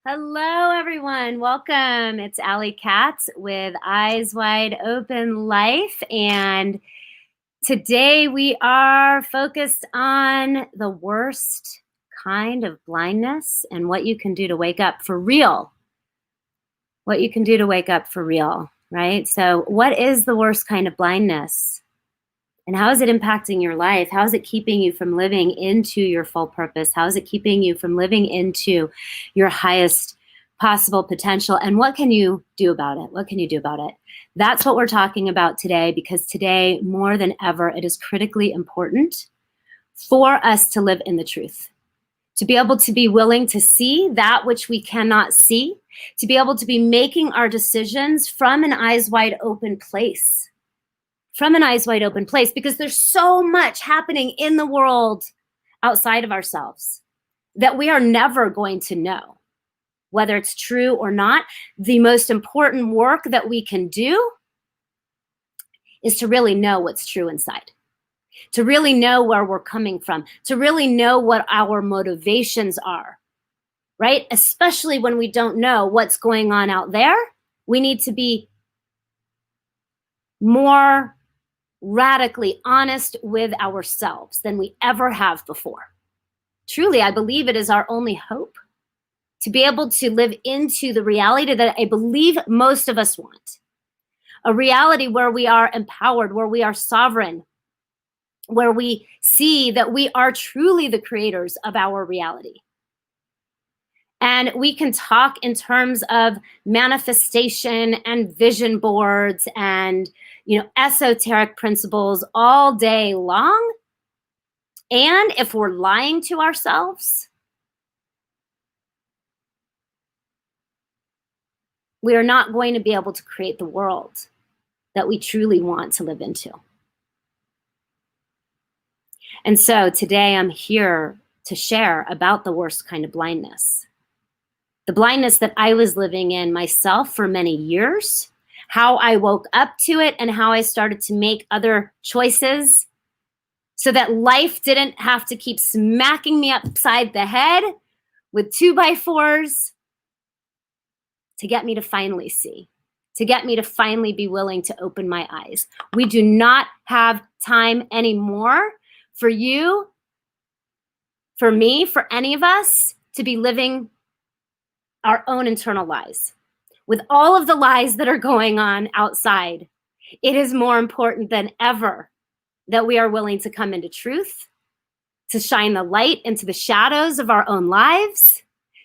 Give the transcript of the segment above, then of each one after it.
Hello, everyone. Welcome. It's Allie Katz with Eyes Wide Open Life. And today we are focused on the worst kind of blindness and what you can do to wake up for real. What you can do to wake up for real, right? So, what is the worst kind of blindness? And how is it impacting your life? How is it keeping you from living into your full purpose? How is it keeping you from living into your highest possible potential? And what can you do about it? What can you do about it? That's what we're talking about today, because today, more than ever, it is critically important for us to live in the truth, to be able to be willing to see that which we cannot see, to be able to be making our decisions from an eyes wide open place. From an eyes wide open place, because there's so much happening in the world outside of ourselves that we are never going to know whether it's true or not. The most important work that we can do is to really know what's true inside, to really know where we're coming from, to really know what our motivations are, right? Especially when we don't know what's going on out there. We need to be more radically honest with ourselves than we ever have before. Truly, I believe it is our only hope to be able to live into the reality that I believe most of us want. A reality where we are empowered, where we are sovereign, where we see that we are truly the creators of our reality. And we can talk in terms of manifestation and vision boards and, esoteric principles all day long. And if we're lying to ourselves, we are not going to be able to create the world that we truly want to live into. And so today I'm here to share about the worst kind of blindness. The blindness that I was living in myself for many years, how I woke up to it, and how I started to make other choices so that life didn't have to keep smacking me upside the head with 2x4s to get me to finally see, to get me to finally be willing to open my eyes. We do not have time anymore for you, for me, for any of us to be living our own internal lies. With all of the lies that are going on outside, it is more important than ever that we are willing to come into truth, to shine the light into the shadows of our own lives,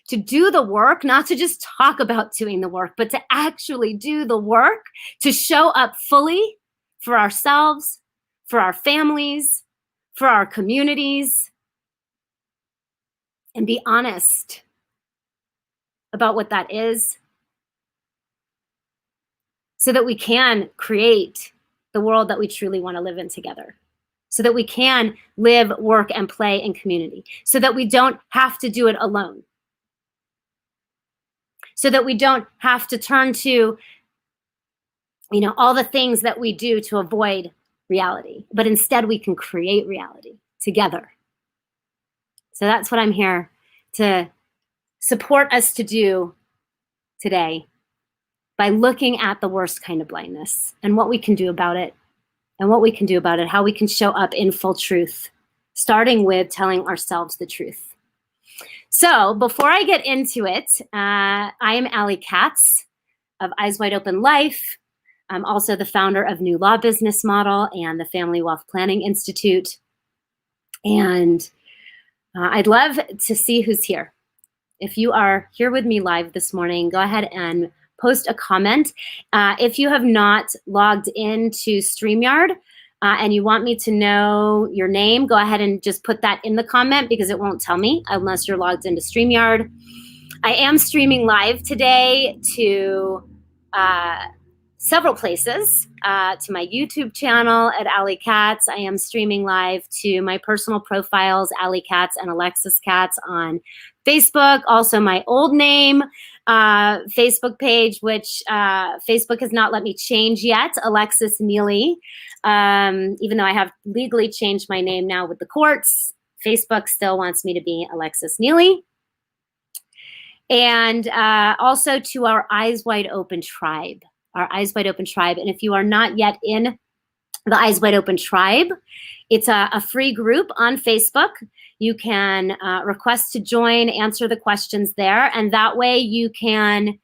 to do the work, not to just talk about doing the work, but to actually do the work, to show up fully for ourselves, for our families, for our communities, and be honest about what that is, so that we can create the world that we truly want to live in together, so that we can live, work, and play in community, so that we don't have to do it alone, so that we don't have to turn to, all the things that we do to avoid reality, but instead we can create reality together. So that's what I'm here to support us to do today, by looking at the worst kind of blindness and what we can do about it, how we can show up in full truth, starting with telling ourselves the truth. So before I get into it, I am Allie Katz of Eyes Wide Open Life. I'm also the founder of New Law Business Model and the Family Wealth Planning Institute. And I'd love to see who's here. If you are here with me live this morning, go ahead and post a comment. If you have not logged into StreamYard and you want me to know your name, go ahead and just put that in the comment, because it won't tell me unless you're logged into StreamYard. I am streaming live today to several places, to my YouTube channel at Allie Katz. I am streaming live to my personal profiles, Allie Katz and Alexis Katz, on Facebook, also my old name Facebook page, which Facebook has not let me change yet, Alexis Neely. Even though I have legally changed my name now with the courts, Facebook still wants me to be Alexis Neely. And also to our Eyes Wide Open tribe, our Eyes Wide Open tribe. And if you are not yet in the Eyes Wide Open tribe, it's a free group on Facebook. You can request to join, answer the questions there, and that way you can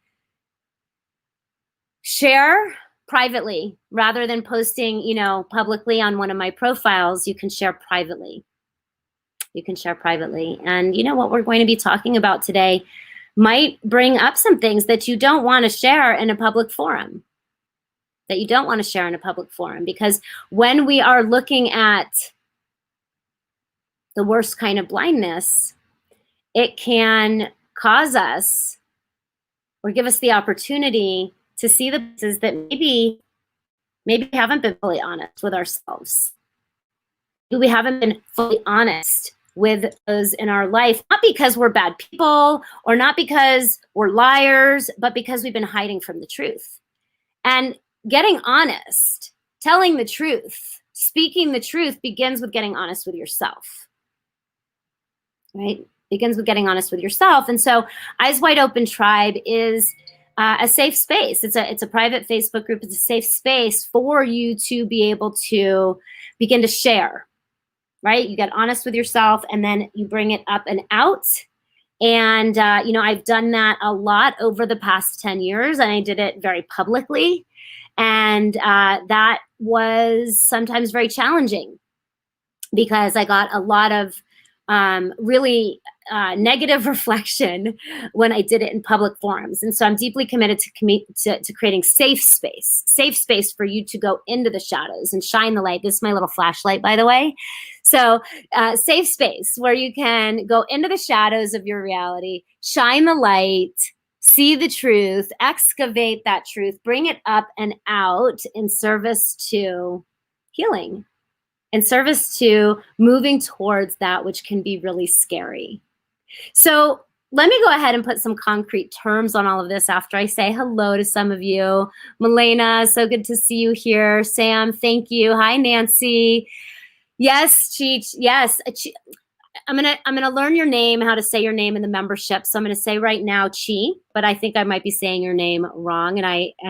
share privately rather than posting, publicly on one of my profiles. You can share privately. You can share privately. And what we're going to be talking about today might bring up some things that you don't want to share in a public forum. Because when we are looking at the worst kind of blindness, it can cause us or give us the opportunity to see the places that maybe we haven't been fully honest with ourselves. We haven't been fully honest with those in our life, not because we're bad people or not because we're liars, but because we've been hiding from the truth. And getting honest, telling the truth, speaking the truth begins with getting honest with yourself, right? Begins with getting honest with yourself. And so Eyes Wide Open Tribe is a safe space. It's a private Facebook group. It's a safe space for you to be able to begin to share, right? You get honest with yourself and then you bring it up and out. And, I've done that a lot over the past 10 years, and I did it very publicly. And that was sometimes very challenging because I got a lot of really negative reflection when I did it in public forums. And so I'm deeply committed to creating safe space for you to go into the shadows and shine the light. This is my little flashlight, by the way. So safe space where you can go into the shadows of your reality, shine the light, see the truth, excavate that truth, bring it up and out in service to healing, in service to moving towards that which can be really scary. So let me go ahead and put some concrete terms on all of this after I say hello to some of you. Milena, so good to see you here. Sam, thank you. Hi, Nancy. Yes, Cheech. Yes, I'm gonna learn your name, how to say your name in the membership. So I'm gonna say right now, Chi, but I think I might be saying your name wrong. And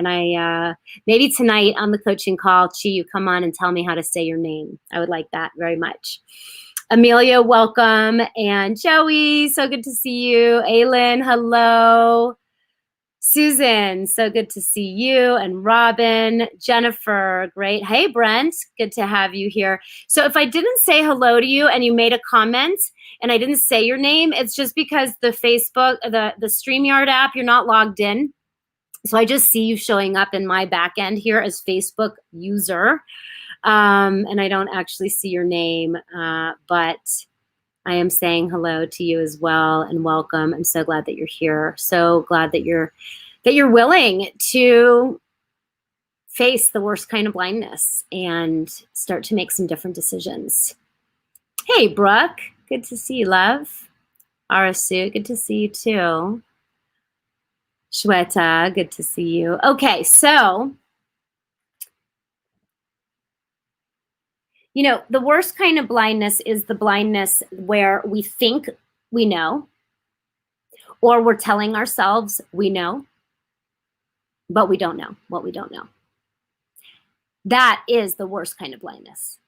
I maybe tonight on the coaching call, Chi, you come on and tell me how to say your name. I would like that very much. Amelia, welcome. And Joey, so good to see you. Aylin, hello. Susan, so good to see you. And Robin, Jennifer, great. Hey, Brent, good to have you here. So if I didn't say hello to you and you made a comment and I didn't say your name, it's just because the Facebook, the StreamYard app, you're not logged in. So I just see you showing up in my back end here as Facebook user. And I don't actually see your name, but I am saying hello to you as well and welcome. I'm so glad that you're here. So glad that you're willing to face the worst kind of blindness and start to make some different decisions. Hey, Brooke, good to see you, love. Arasu, good to see you too. Shweta, good to see you. Okay, so the worst kind of blindness is the blindness where we think we know, or we're telling ourselves we know, but we don't know what we don't know. That is the worst kind of blindness.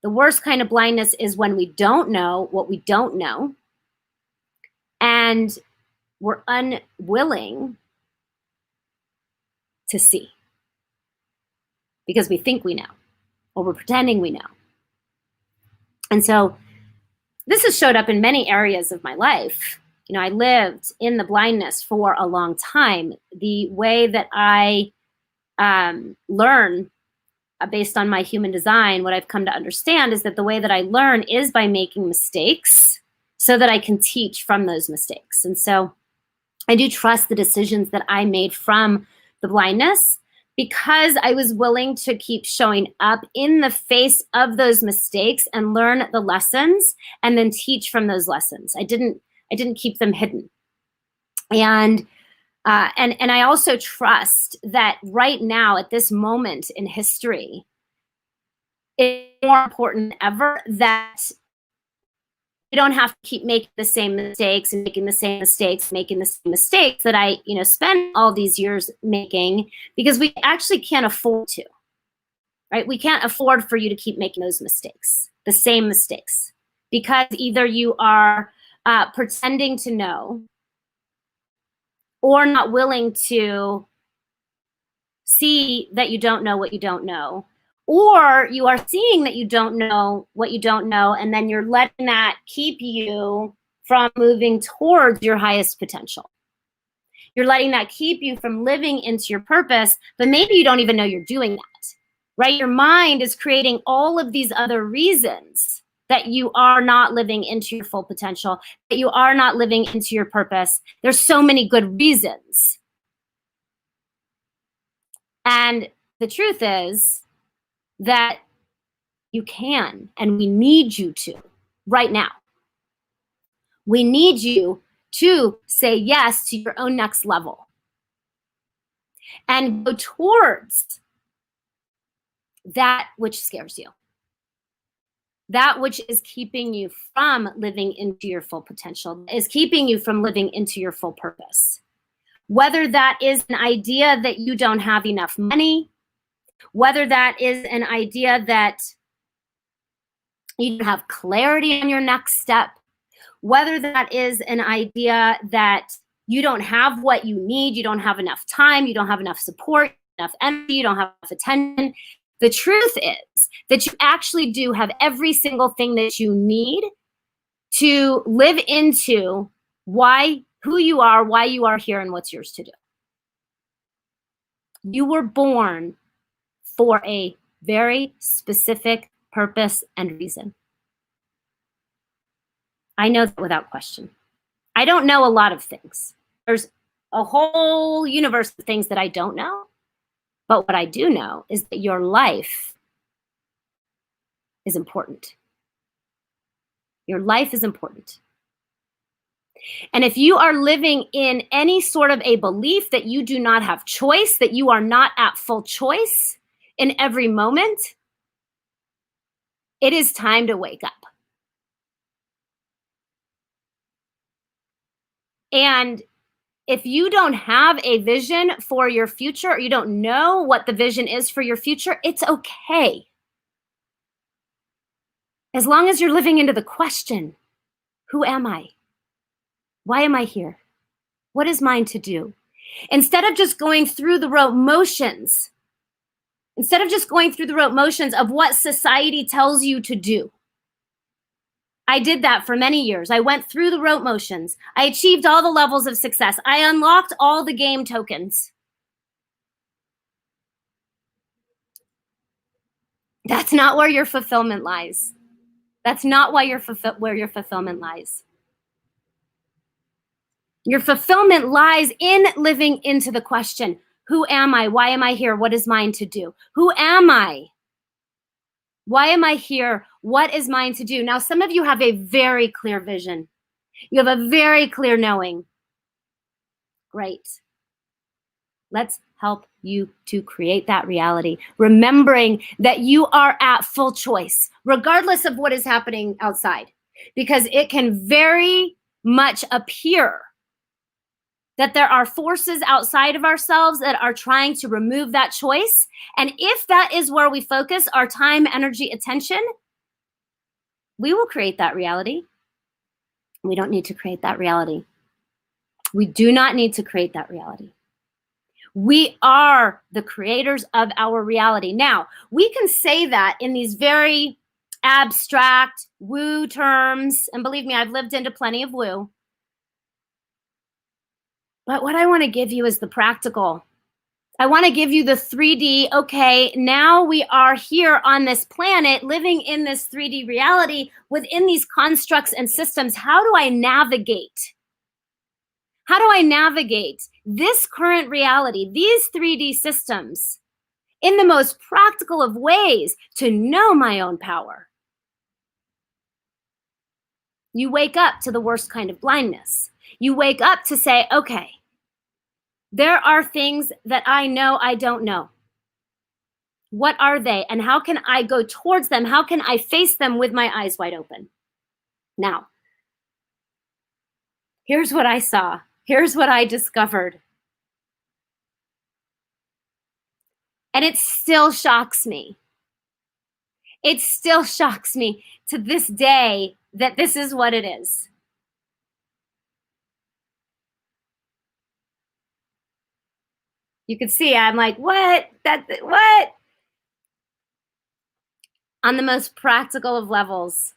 The worst kind of blindness is when we don't know what we don't know, and we're unwilling to see because we think we know. Or we're pretending we know. And so this has showed up in many areas of my life. I lived in the blindness for a long time. The way that I learn based on my human design, what I've come to understand is that the way that I learn is by making mistakes so that I can teach from those mistakes. And so I do trust the decisions that I made from the blindness, because I was willing to keep showing up in the face of those mistakes and learn the lessons and then teach from those lessons. I didn't keep them hidden. And I also trust that right now at this moment in history, it's more important than ever that We don't have to keep making the same mistakes and making the same mistakes, making the same mistakes that I, spent all these years making, because we actually can't afford to, right? We can't afford for you to keep making those mistakes, the same mistakes, because either you are pretending to know or not willing to see that you don't know what you don't know, or you are seeing that you don't know what you don't know, and then you're letting that keep you from moving towards your highest potential. You're letting that keep you from living into your purpose, but maybe you don't even know you're doing that, right? Your mind is creating all of these other reasons that you are not living into your full potential, that you are not living into your purpose. There's so many good reasons. And the truth is that you can, and we need you to right now. We need you to say yes to your own next level and go towards that which scares you, that which is keeping you from living into your full potential, is keeping you from living into your full purpose. Whether that is an idea that you don't have enough money, whether that is an idea that you don't have clarity on your next step, whether that is an idea that you don't have what you need, you don't have enough time, you don't have enough support, enough energy, you don't have enough attention. The truth is that you actually do have every single thing that you need to live into who you are, why you are here, and what's yours to do. You were born for a very specific purpose and reason. I know that without question. I don't know a lot of things. There's a whole universe of things that I don't know. But what I do know is that your life is important. Your life is important. And if you are living in any sort of a belief that you do not have choice, that you are not at full choice in every moment, it is time to wake up. And if you don't have a vision for your future, or you don't know what the vision is for your future, it's okay. As long as you're living into the question, who am I? Why am I here? What is mine to do? Instead of just going through the rote motions, of what society tells you to do. I did that for many years. I went through the rote motions. I achieved all the levels of success. I unlocked all the game tokens. That's not where your fulfillment lies. That's not where your fulfillment lies. Your fulfillment lies in living into the question, who am I? Why am I here? What is mine to do? Who am I? Why am I here? What is mine to do? Now, some of you have a very clear vision. You have a very clear knowing. Great. Let's help you to create that reality, remembering that you are at full choice, regardless of what is happening outside, because it can very much appear that there are forces outside of ourselves that are trying to remove that choice. And if that is where we focus our time, energy, attention, we will create that reality. We don't need to create that reality. We do not need to create that reality. We are the creators of our reality. Now, we can say that in these very abstract woo terms, and believe me, I've lived into plenty of woo. But what I want to give you is the practical. I want to give you the 3D. Okay, now we are here on this planet, living in this 3D reality within these constructs and systems. How do I navigate? How do I navigate this current reality, these 3D systems, in the most practical of ways to know my own power? You wake up to the worst kind of blindness. You wake up to say, okay, there are things that I know I don't know. What are they? And how can I go towards them? How can I face them with my eyes wide open? Now, Here's what I saw. Here's what I discovered. And it still shocks me. It still shocks me to this day that this is what it is. You can see I'm like, what? What? On the most practical of levels,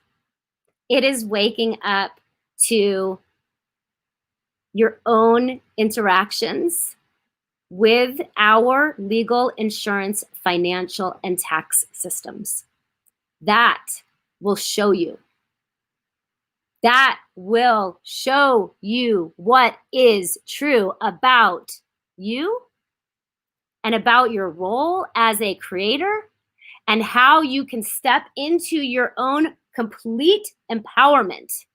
it is waking up to your own interactions with our legal, insurance, financial, and tax systems. That will show you. That will show you what is true about you and about your role as a creator and how you can step into your own complete empowerment.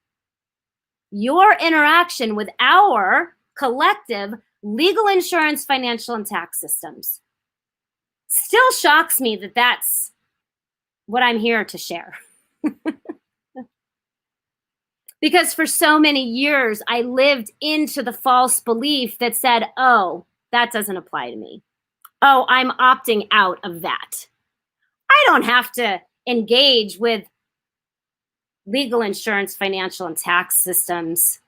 Your interaction with our collective legal, insurance, financial, and tax systems still shocks me that that's what I'm here to share. Because for so many years, I lived into the false belief that said, oh, that doesn't apply to me. Oh, I'm opting out of that. I don't have to engage with legal, insurance, financial, and tax systems.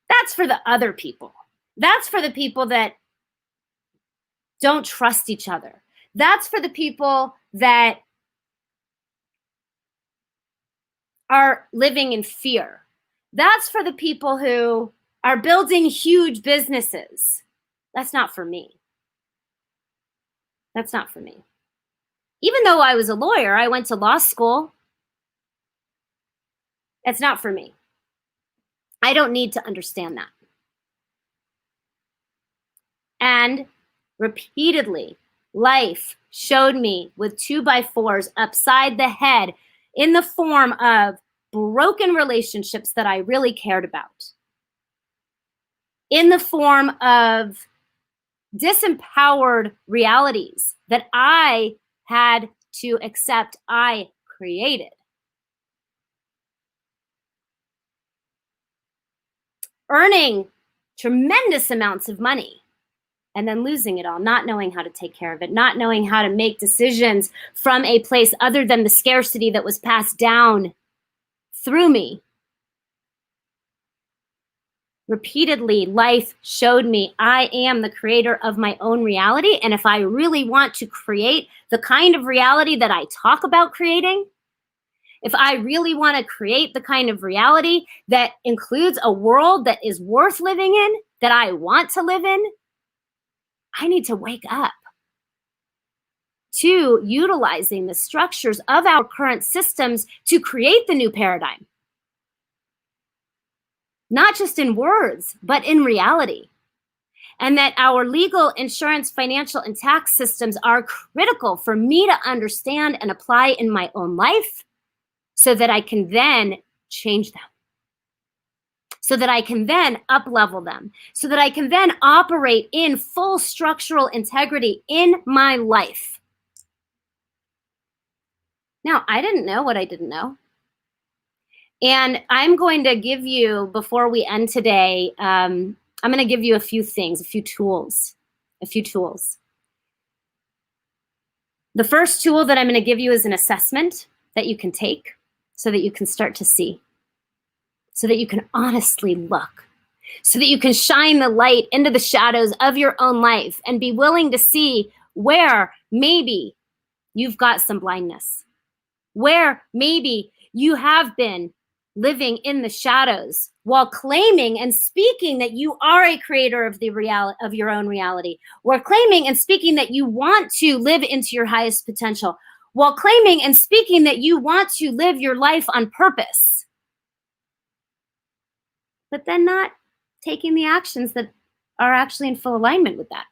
That's for the other people. That's for the people that don't trust each other. That's for the people that are living in fear. That's for the people who are building huge businesses. That's not for me. That's not for me. Even though I was a lawyer, I went to law school. It's not for me. I don't need to understand that. And repeatedly, life showed me with 2x4s upside the head in the form of broken relationships that I really cared about, in the form of disempowered realities that I had to accept I created. Earning tremendous amounts of money and then losing it all, not knowing how to take care of it, not knowing how to make decisions from a place other than the scarcity that was passed down through me. Repeatedly, life showed me I am the creator of my own reality. And if I really want to create the kind of reality that I talk about creating, if I really want to create the kind of reality that includes a world that is worth living in, that I want to live in, I need to wake up to utilizing the structures of our current systems to create the new paradigm. Not just in words, but in reality. And that our legal, insurance, financial, and tax systems are critical for me to understand and apply in my own life so that I can then change them. So that I can then up-level them. So that I can then operate in full structural integrity in my life. Now, I didn't know what I didn't know. And I'm going to give you, before we end today, I'm going to give you a few things, a few tools. The first tool that I'm going to give you is an assessment that you can take so that you can start to see, so that you can honestly look, so that you can shine the light into the shadows of your own life and be willing to see where maybe you've got some blindness, where maybe you have been living in the shadows while claiming and speaking that you are a creator of the reality of your own reality, or claiming and speaking that you want to live into your highest potential, while claiming and speaking that you want to live your life on purpose, but then not taking the actions that are actually in full alignment with that.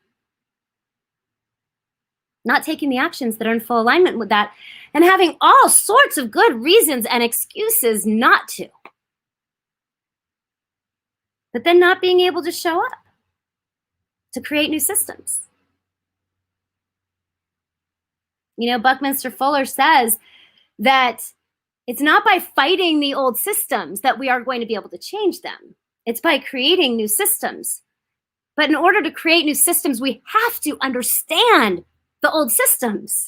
Not taking the actions that are in full alignment with that, and having all sorts of good reasons and excuses not to. But then not being able to show up to create new systems. You know, Buckminster Fuller says that it's not by fighting the old systems that we are going to be able to change them. It's by creating new systems. But in order to create new systems, we have to understand the old systems.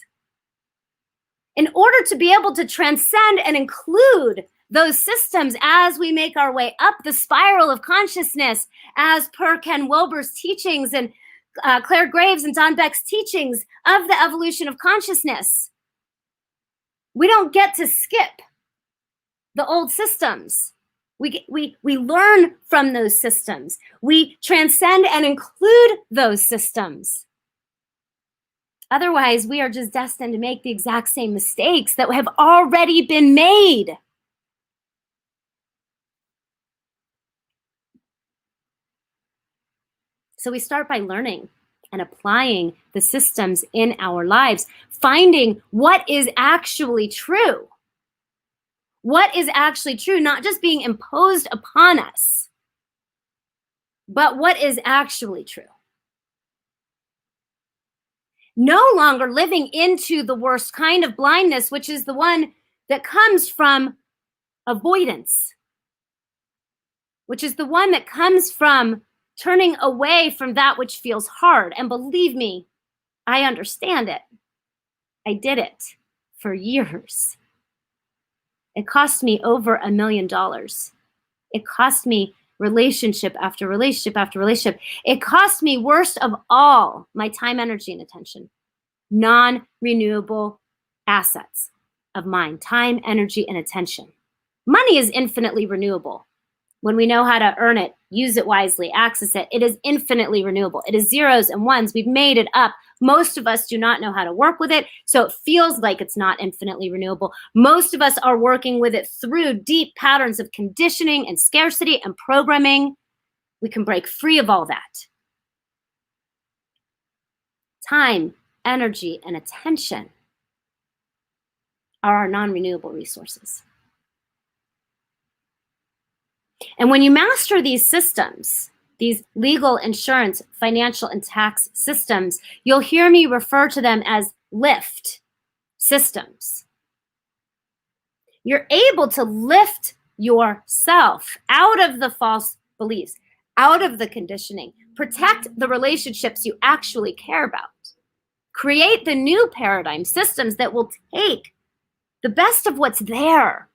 In order to be able to transcend and include those systems as we make our way up the spiral of consciousness, as per Ken Wilber's teachings and Claire Graves and Don Beck's teachings of the evolution of consciousness, we don't get to skip the old systems. We learn from those systems. We transcend and include those systems. Otherwise, we are just destined to make the exact same mistakes that have already been made. So we start by learning and applying the systems in our lives, finding what is actually true. What is actually true, not just being imposed upon us, but what is actually true. No longer living into the worst kind of blindness, which is the one that comes from avoidance, which is the one that comes from turning away from that which feels hard. And believe me, I understand it. I did it for years. It cost me over $1 million. It cost me relationship after relationship after relationship. It cost me, worst of all, my time, energy, and attention. Non-renewable assets of mine, time, energy, and attention. Money is infinitely renewable. When we know how to earn it, use it wisely, access it, it is infinitely renewable. It is zeros and ones. We've made it up. Most of us do not know how to work with it, so it feels like it's not infinitely renewable. Most of us are working with it through deep patterns of conditioning and scarcity and programming. We can break free of all that. Time, energy, and attention are our non-renewable resources. And when you master these systems, these legal, insurance, financial, and tax systems, you'll hear me refer to them as lift systems. You're able to lift yourself out of the false beliefs, out of the conditioning, protect the relationships you actually care about, create the new paradigm systems that will take the best of what's there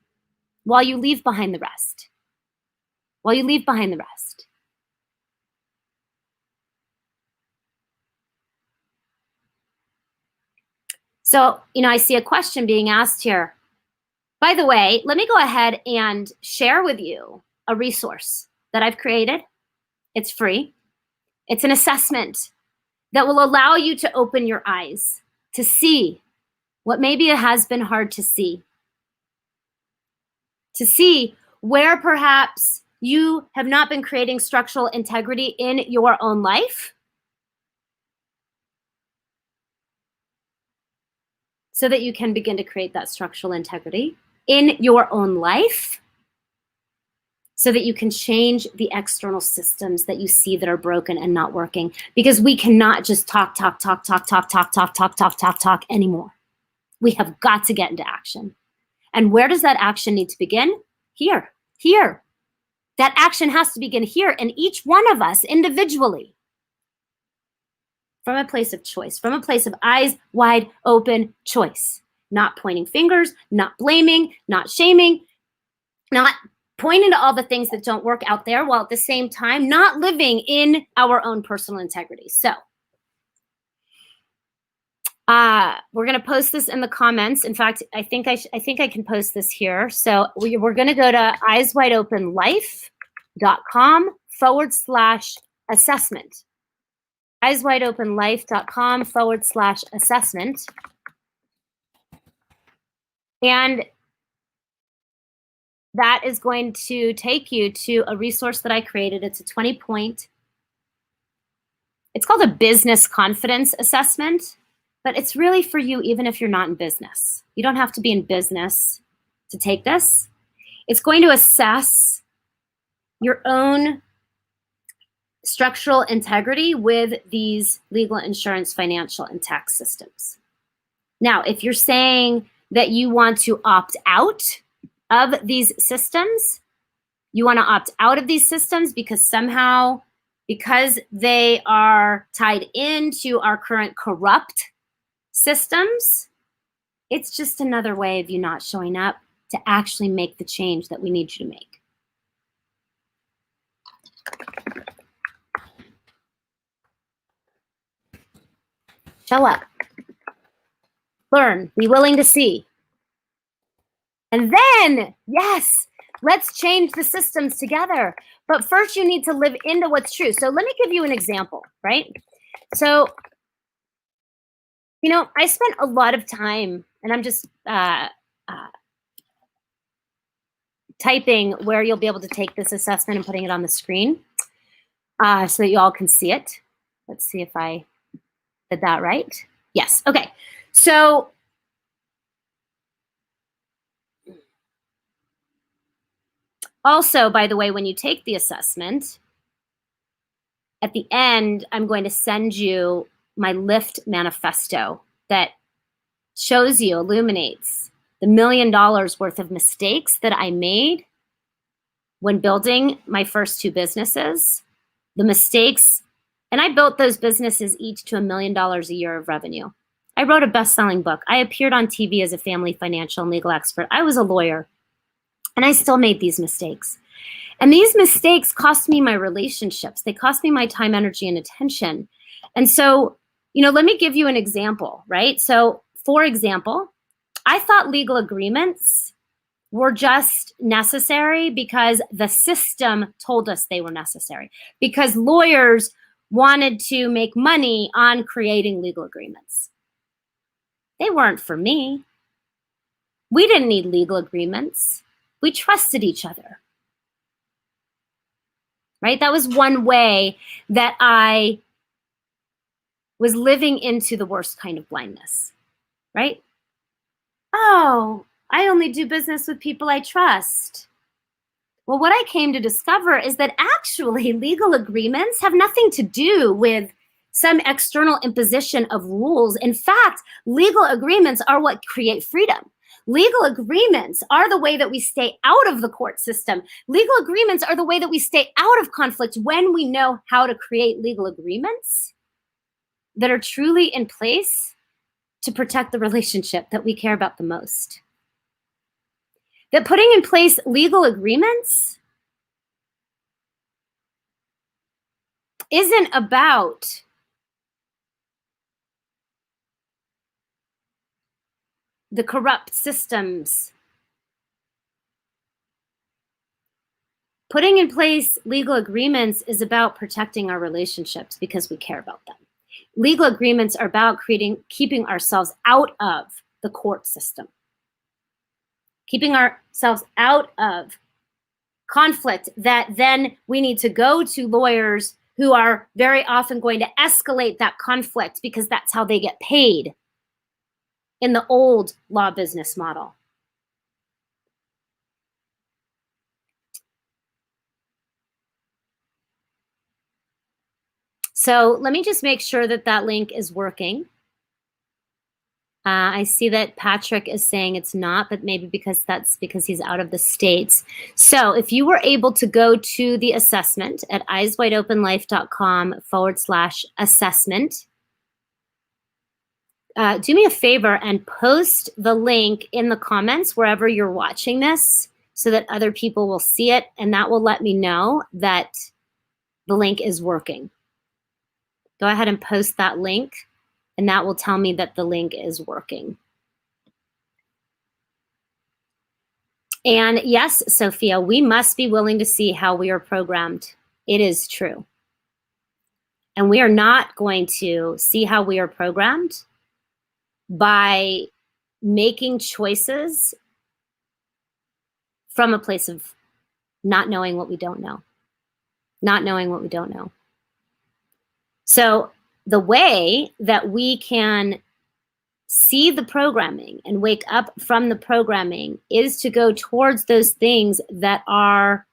while you leave behind the rest. While you leave behind the rest. So, I see a question being asked here. By the way, let me go ahead and share with you a resource that I've created. It's free. It's an assessment that will allow you to open your eyes to see what maybe it has been hard to see. To see where perhaps you have not been creating structural integrity in your own life, so that you can begin to create that structural integrity in your own life, so that you can change the external systems that you see that are broken and not working. Because we cannot just talk anymore. We have got to get into action. And where does that action need to begin? Here. That action has to begin here in each one of us individually. From a place of choice, from a place of eyes wide open choice. Not pointing fingers, not blaming, not shaming, not pointing to all the things that don't work out there, while at the same time not living in our own personal integrity. So we're going to post this in the comments. In fact, I think I can post this here. So we're going to go to eyeswideopenlife.com/assessment. eyeswideopenlife.com/assessment. And that is going to take you to a resource that I created. It's a 20-point. It's called a business confidence assessment. But it's really for you even if you're not in business. You don't have to be in business to take this. It's going to assess your own structural integrity with these legal, insurance, financial, and tax systems. Now, if you're saying that you want to opt out of these systems, You want to opt out of these systems because somehow, because they are tied into our current corrupt systems, it's just another way of you not showing up to actually make the change that we need you to make. Show up. Learn. Be willing to see. And then, yes, let's change the systems together. But first, you need to live into what's true. So let me give you an example, right? So, you know, I spent a lot of time, and I'm just typing where you'll be able to take this assessment and putting it on the screen so that you all can see it. Let's see if I did that right. Yes. Okay. So also, by the way, when you take the assessment, at the end, I'm going to send you my Lift manifesto that shows you, illuminates the $1 million worth of mistakes that I made when building my first 2 businesses. The mistakes, and I built those businesses each to $1 million a year of revenue. I wrote a best-selling book. I appeared on TV as a family financial and legal expert. I was a lawyer, and I still made these mistakes. And these mistakes cost me my relationships. They cost me my time, energy, and attention. And so, you know, let me give you an example, right? So, for example, I thought legal agreements were just necessary because the system told us they were necessary, because lawyers wanted to make money on creating legal agreements. They weren't for me. We didn't need legal agreements. We trusted each other. Right? That was one way that I was living into the worst kind of blindness. Right? Oh, I only do business with people I trust. Well, what I came to discover is that actually legal agreements have nothing to do with some external imposition of rules. In fact, legal agreements are what create freedom. Legal agreements are the way that we stay out of the court system. Legal agreements are the way that we stay out of conflict when we know how to create legal agreements that are truly in place to protect the relationship that we care about the most. That putting in place legal agreements isn't about the corrupt systems. Putting in place legal agreements is about protecting our relationships because we care about them. Legal agreements are about keeping ourselves out of the court system, keeping ourselves out of conflict that then we need to go to lawyers who are very often going to escalate that conflict because that's how they get paid in the old law business model. So let me just make sure that that link is working. I see that Patrick is saying it's not, but maybe that's because he's out of the States. So if you were able to go to the assessment at eyeswideopenlife.com/assessment, do me a favor and post the link in the comments wherever you're watching this so that other people will see it, and that will let me know that the link is working. Go ahead and post that link, and that will tell me that the link is working. And yes, Sophia, we must be willing to see how we are programmed. It is true. And we are not going to see how we are programmed by making choices from a place of not knowing what we don't know. Not knowing what we don't know. So the way that we can see the programming and wake up from the programming is to go towards those things that are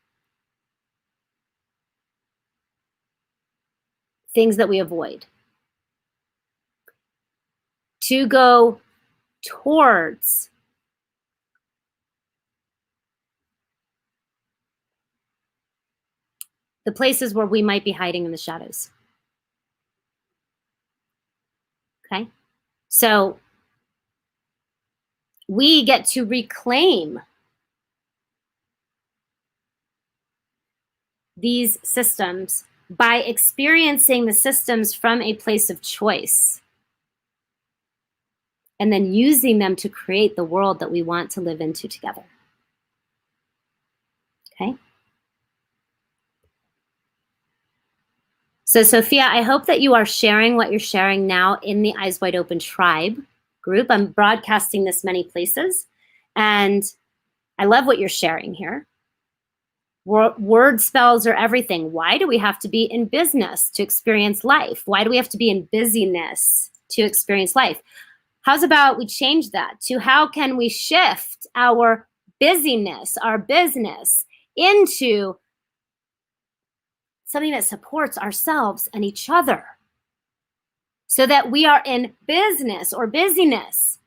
things that we avoid. To go towards the places where we might be hiding in the shadows. Okay? So we get to reclaim these systems by experiencing the systems from a place of choice and then using them to create the world that we want to live into together. Okay? So Sophia, I hope that you are sharing what you're sharing now in the Eyes Wide Open Tribe group. I'm broadcasting this many places, and I love what you're sharing here. Word spells are everything. Why do we have to be in business to experience life? Why do we have to be in busyness to experience life? How's about we change that to how can we shift our busyness, our business, into something that supports ourselves and each other so that we are in business or busyness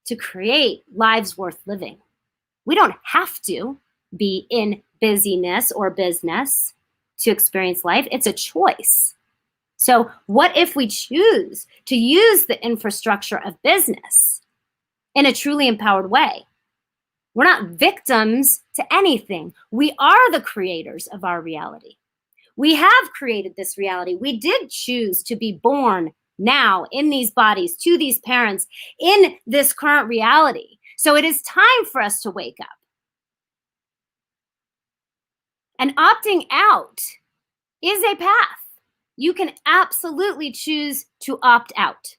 to create lives worth living. We don't have to be in busyness or business to experience life. It's a choice. So what if we choose to use the infrastructure of business in a truly empowered way? We're not victims to anything. We are the creators of our reality. We have created this reality. We did choose to be born now in these bodies, to these parents, in this current reality. So it is time for us to wake up. And opting out is a path. You can absolutely choose to opt out.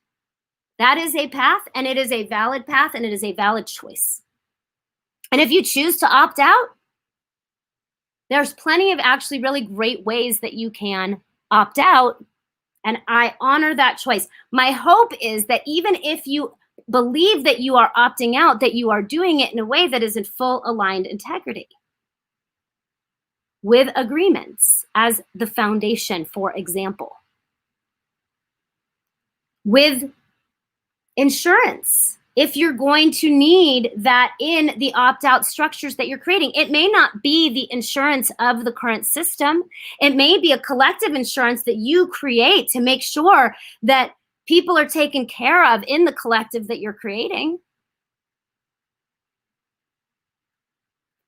That is a path, and it is a valid path, and it is a valid choice. And if you choose to opt out, there's plenty of actually really great ways that you can opt out, and I honor that choice. My hope is that even if you believe that you are opting out, that you are doing it in a way that is in full aligned integrity, with agreements as the foundation, for example, with insurance. If you're going to need that in the opt-out structures that you're creating, it may not be the insurance of the current system. It may be a collective insurance that you create to make sure that people are taken care of in the collective that you're creating.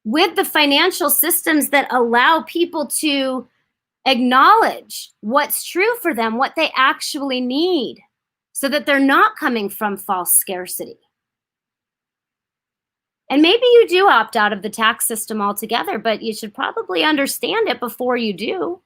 With the financial systems that allow people to acknowledge what's true for them, what they actually need, so that they're not coming from false scarcity. And maybe you do opt out of the tax system altogether, but you should probably understand it before you do. You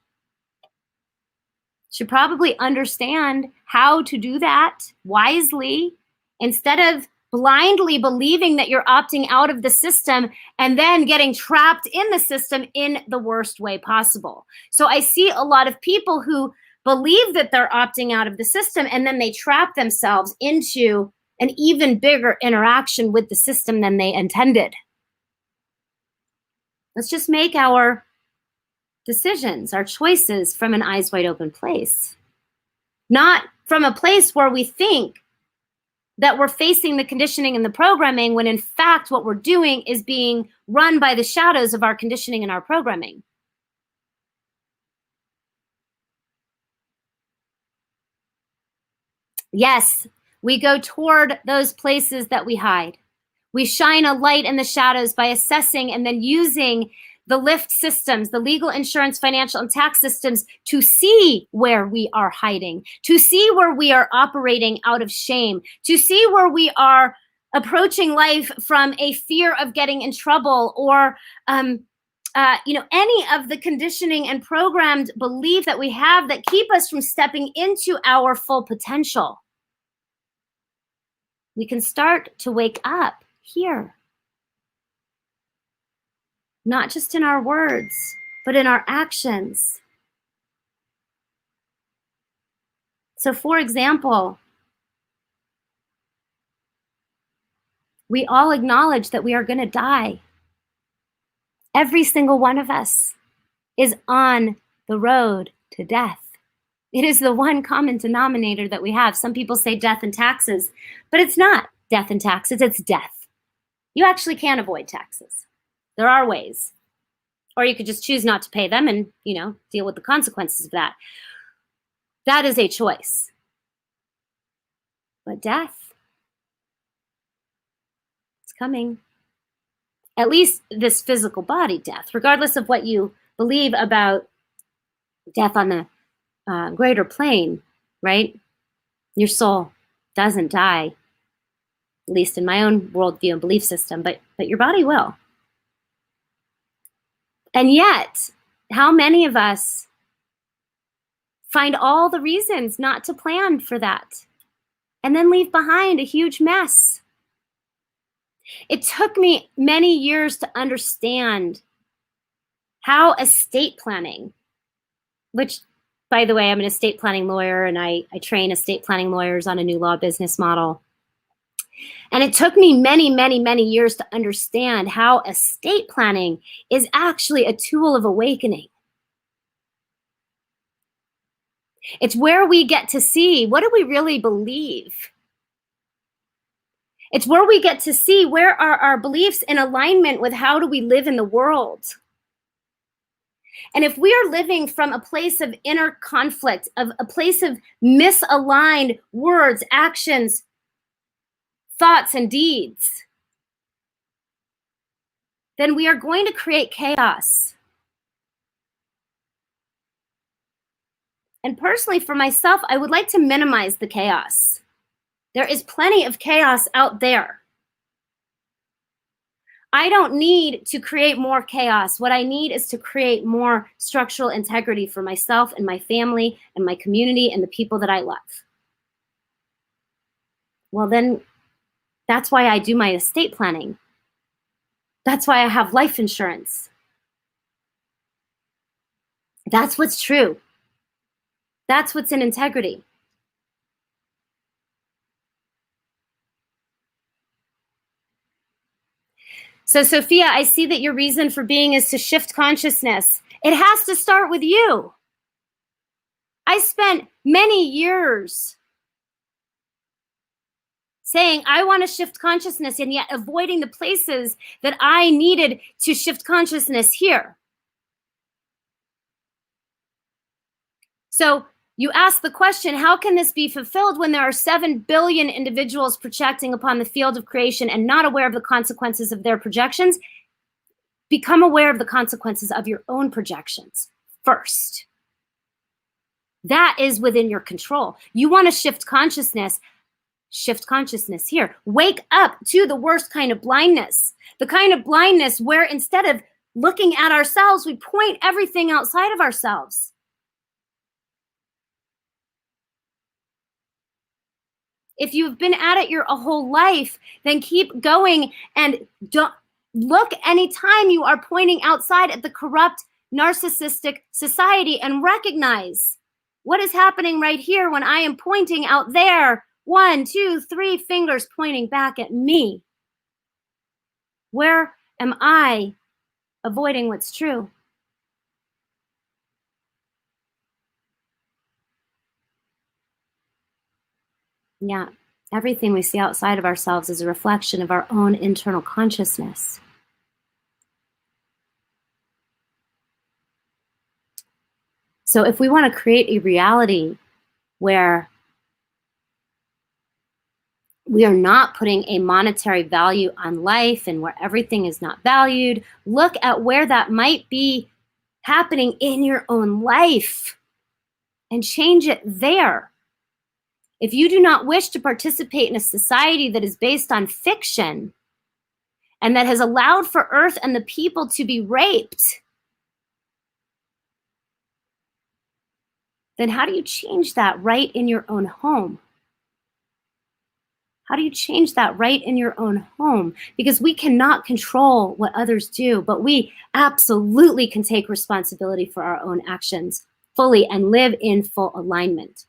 should probably understand how to do that wisely instead of blindly believing that you're opting out of the system and then getting trapped in the system in the worst way possible. So I see a lot of people who believe that they're opting out of the system, and then they trap themselves into an even bigger interaction with the system than they intended. Let's just make our decisions, our choices from an eyes wide open place, not from a place where we think that we're facing the conditioning and the programming, when in fact what we're doing is being run by the shadows of our conditioning and our programming. Yes, we go toward those places that we hide. We shine a light in the shadows by assessing and then using the lift systems, the legal, insurance, financial, and tax systems to see where we are hiding, to see where we are operating out of shame, to see where we are approaching life from a fear of getting in trouble or any of the conditioning and programmed belief that we have that keep us from stepping into our full potential. We can start to wake up here. Not just in our words, but in our actions. So for example, we all acknowledge that we are going to die. Every single one of us is on the road to death. It is the one common denominator that we have. Some people say death and taxes, but it's not death and taxes, it's death. You actually can't avoid taxes. There are ways. Or you could just choose not to pay them and, deal with the consequences of that. That is a choice. But death, it's coming. At least this physical body death, regardless of what you believe about death on the greater plane, right? Your soul doesn't die, at least in my own worldview and belief system, but your body will. And yet, how many of us find all the reasons not to plan for that and then leave behind a huge mess? It took me many years to understand how estate planning, which, by the way, I'm an estate planning lawyer and I train estate planning lawyers on a new law business model. And it took me many, many, many years to understand how estate planning is actually a tool of awakening. It's where we get to see, what do we really believe? It's where we get to see, where are our beliefs in alignment with how do we live in the world? And if we are living from a place of inner conflict, of a place of misaligned words, actions, thoughts, and deeds, then we are going to create chaos. And personally, for myself, I would like to minimize the chaos. There is plenty of chaos out there. I don't need to create more chaos. What I need is to create more structural integrity for myself and my family and my community and the people that I love. Well, then that's why I do my estate planning. That's why I have life insurance. That's what's true. That's what's in integrity. So, Sophia, I see that your reason for being is to shift consciousness. It has to start with you. I spent many years saying, I want to shift consciousness, and yet avoiding the places that I needed to shift consciousness here. So you ask the question, how can this be fulfilled when there are 7 billion individuals projecting upon the field of creation and not aware of the consequences of their projections? Become aware of the consequences of your own projections first. That is within your control. You want to shift consciousness here. Wake up to the worst kind of blindness, the kind of blindness where instead of looking at ourselves, we point everything outside of ourselves. If you've been at it your whole life, then keep going and don't look anytime you are pointing outside at the corrupt, narcissistic society and recognize what is happening right here when I am pointing out there. 1, 2, 3 fingers pointing back at me. Where am I avoiding what's true? Yeah, everything we see outside of ourselves is a reflection of our own internal consciousness. So if we want to create a reality where we are not putting a monetary value on life and where everything is not valued, look at where that might be happening in your own life and change it there. If you do not wish to participate in a society that is based on fiction and that has allowed for Earth and the people to be raped, then how do you change that right in your own home? How do you change that right in your own home? Because we cannot control what others do, but we absolutely can take responsibility for our own actions fully and live in full alignment.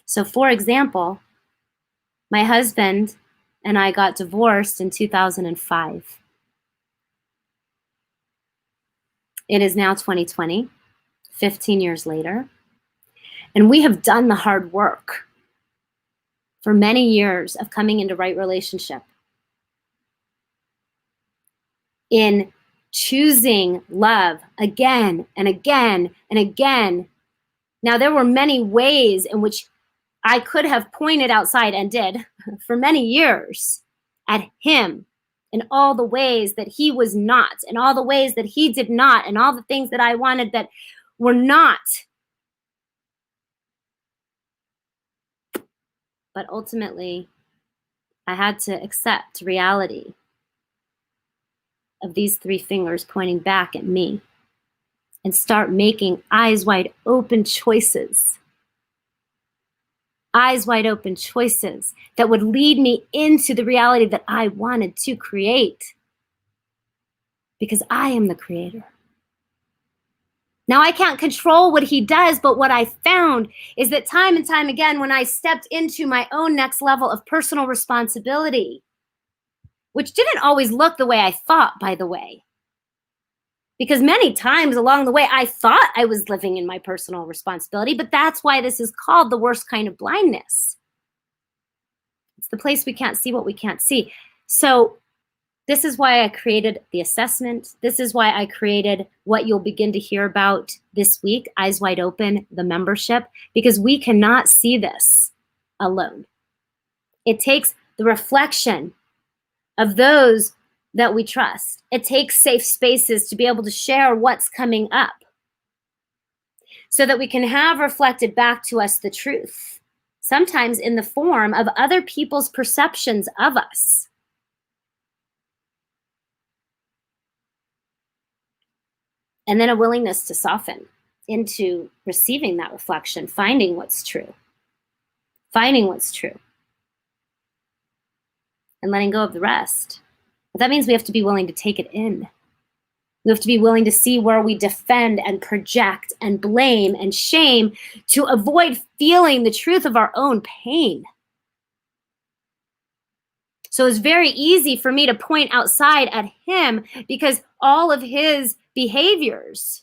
So for example, my husband and I got divorced in 2005. It is now 2020, 15 years later, and we have done the hard work for many years of coming into right relationship. in choosing love again and again and again. Now, there were many ways in which I could have pointed outside and did for many years at him in all the ways that he was not, and all the ways that he did not, and all the things that I wanted that were not. But ultimately, I had to accept reality of these three fingers pointing back at me and start making eyes wide open choices. Eyes wide open choices that would lead me into the reality that I wanted to create. Because I am the creator. Now, I can't control what he does, but what I found is that time and time again, when I stepped into my own next level of personal responsibility, which didn't always look the way I thought, by the way, because many times along the way, I thought I was living in my personal responsibility, but that's why this is called the worst kind of blindness. It's the place we can't see what we can't see. So this is why I created the assessment. This is why I created what you'll begin to hear about this week, Eyes Wide Open, the membership, because we cannot see this alone. It takes the reflection of those that we trust. It takes safe spaces to be able to share what's coming up so that we can have reflected back to us the truth, sometimes in the form of other people's perceptions of us. And then a willingness to soften into receiving that reflection, finding what's true, and letting go of the rest. But that means we have to be willing to take it in. We have to be willing to see where we defend and project and blame and shame to avoid feeling the truth of our own pain. So it's very easy for me to point outside at him because all of his behaviors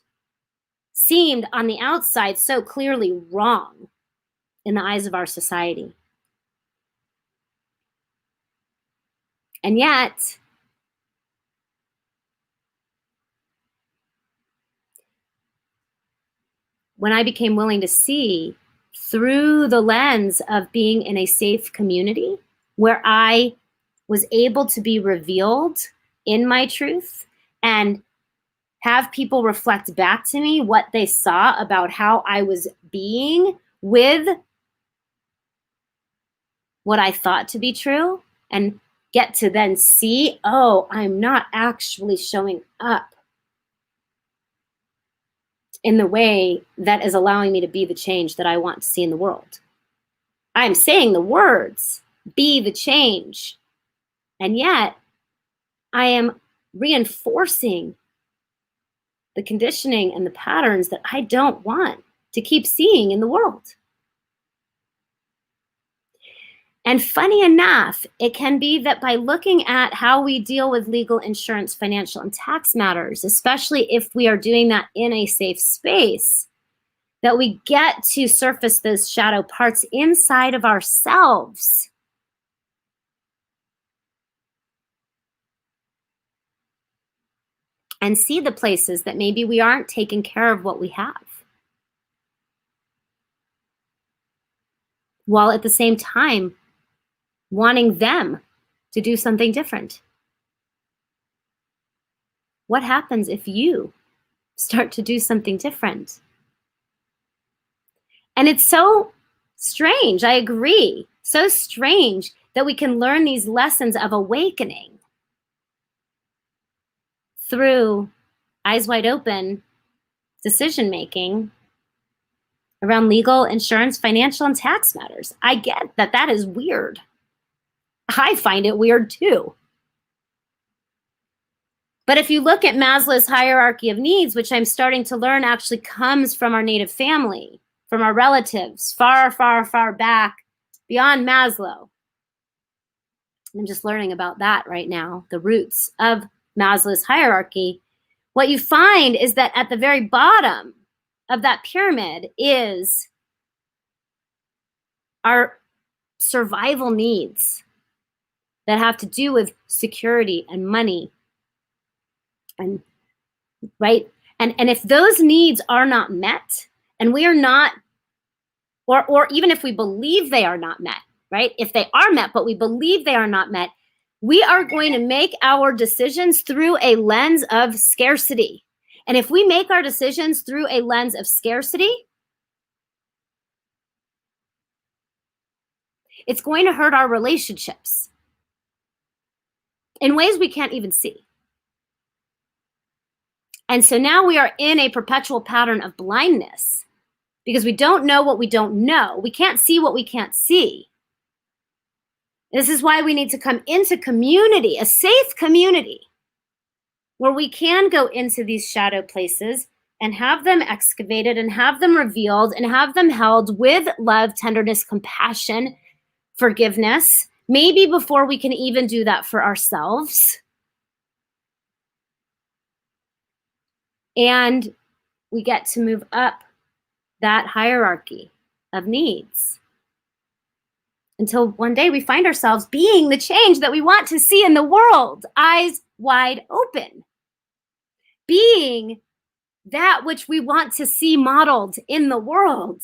seemed on the outside so clearly wrong in the eyes of our society. And yet, when I became willing to see through the lens of being in a safe community where I was able to be revealed in my truth and have people reflect back to me what they saw about how I was being with what I thought to be true, and get to then see, oh, I'm not actually showing up in the way that is allowing me to be the change that I want to see in the world. I'm saying the words, be the change. And yet I am reinforcing the conditioning and the patterns that I don't want to keep seeing in the world. And funny enough, it can be that by looking at how we deal with legal, insurance, financial, and tax matters, especially if we are doing that in a safe space, that we get to surface those shadow parts inside of ourselves. And see the places that maybe we aren't taking care of what we have, while at the same time wanting them to do something different. What happens if you start to do something different? And it's so strange, I agree, so strange that we can learn these lessons of awakening through eyes wide open decision-making around legal, insurance, financial, and tax matters. I get that that is weird. I find it weird too. But if you look at Maslow's hierarchy of needs, which I'm starting to learn actually comes from our native family, from our relatives, far, far, far back beyond Maslow. I'm just learning about that right now, the roots of Maslow's hierarchy. What you find is that at the very bottom of that pyramid is our survival needs that have to do with security and money And right? And if those needs are not met, and we are not, or even if we believe they are not met, right? If they are met, but we believe they are not met, we are going to make our decisions through a lens of scarcity. And if we make our decisions through a lens of scarcity, it's going to hurt our relationships in ways we can't even see. And so now we are in a perpetual pattern of blindness because we don't know what we don't know. We can't see what we can't see. This is why we need to come into community, a safe community, where we can go into these shadow places and have them excavated and have them revealed and have them held with love, tenderness, compassion, forgiveness, maybe before we can even do that for ourselves. And we get to move up that hierarchy of needs until one day we find ourselves being the change that we want to see in the world, eyes wide open, being that which we want to see modeled in the world,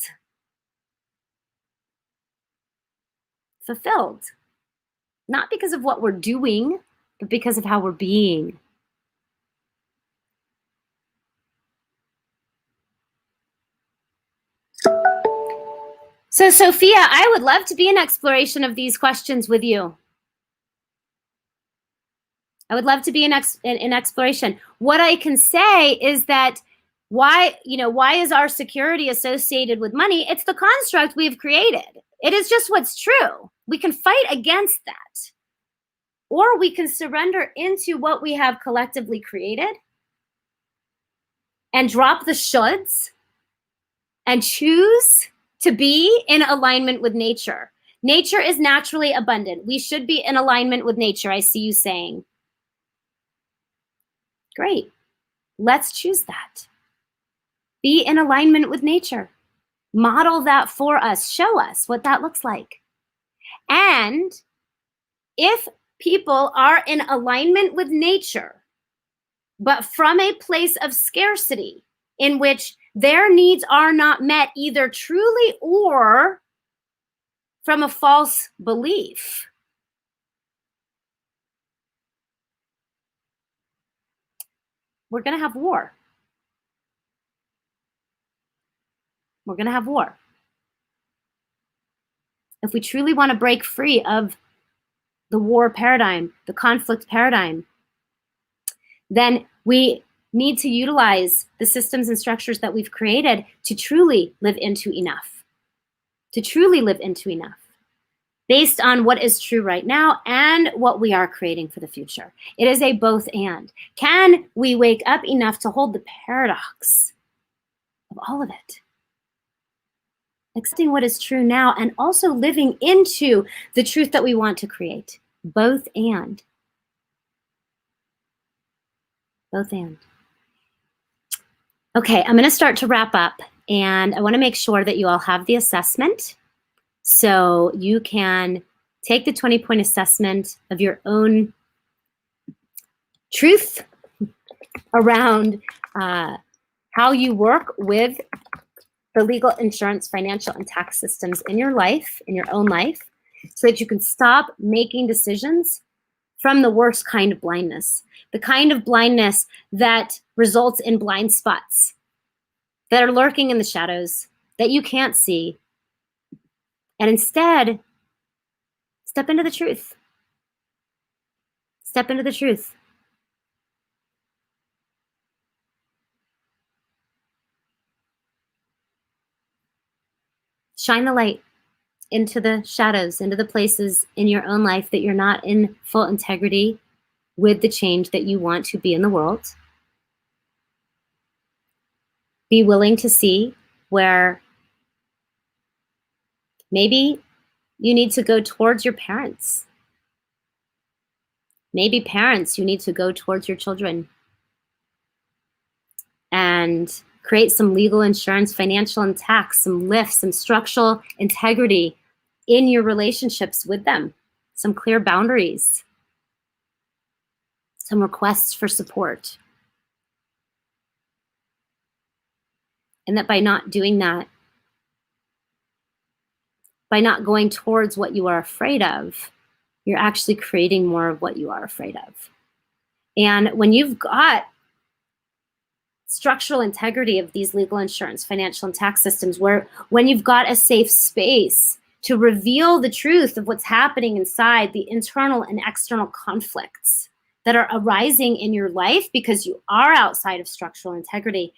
fulfilled, not because of what we're doing, but because of how we're being. So, Sophia, I would love to be an exploration of these questions with you. I would love to be an exploration. What I can say is that why is our security associated with money? It's the construct we've created. It is just what's true. We can fight against that. Or we can surrender into what we have collectively created and drop the shoulds and choose to be in alignment with nature. Nature is naturally abundant. We should be in alignment with nature, I see you saying. Great. Let's choose that. Be in alignment with nature. Model that for us. Show us what that looks like. And if people are in alignment with nature, but from a place of scarcity in which their needs are not met either truly or from a false belief, we're going to have war. We're going to have war. If we truly want to break free of the war paradigm, the conflict paradigm, then we need to utilize the systems and structures that we've created to truly live into enough, based on what is true right now and what we are creating for the future. It is a both and. Can we wake up enough to hold the paradox of all of it? Accepting what is true now and also living into the truth that we want to create. Both and. Both and. Okay, I'm going to start to wrap up, and I want to make sure that you all have the assessment so you can take the 20-point assessment of your own truth around how you work with the legal, insurance, financial, and tax systems in your life, in your own life, so that you can stop making decisions from the worst kind of blindness, the kind of blindness that results in blind spots that are lurking in the shadows that you can't see. And instead, step into the truth. Step into the truth. Shine the light into the shadows, into the places in your own life that you're not in full integrity with the change that you want to be in the world. Be willing to see where maybe you need to go towards your parents. Maybe parents, you need to go towards your children and create some legal, insurance, financial, and tax, some lifts, some structural integrity in your relationships with them, some clear boundaries, some requests for support. And that by not doing that, by not going towards what you are afraid of, you're actually creating more of what you are afraid of. And when you've got structural integrity of these legal, insurance, financial, and tax systems, when you've got a safe space to reveal the truth of what's happening inside, the internal and external conflicts that are arising in your life because you are outside of structural integrity,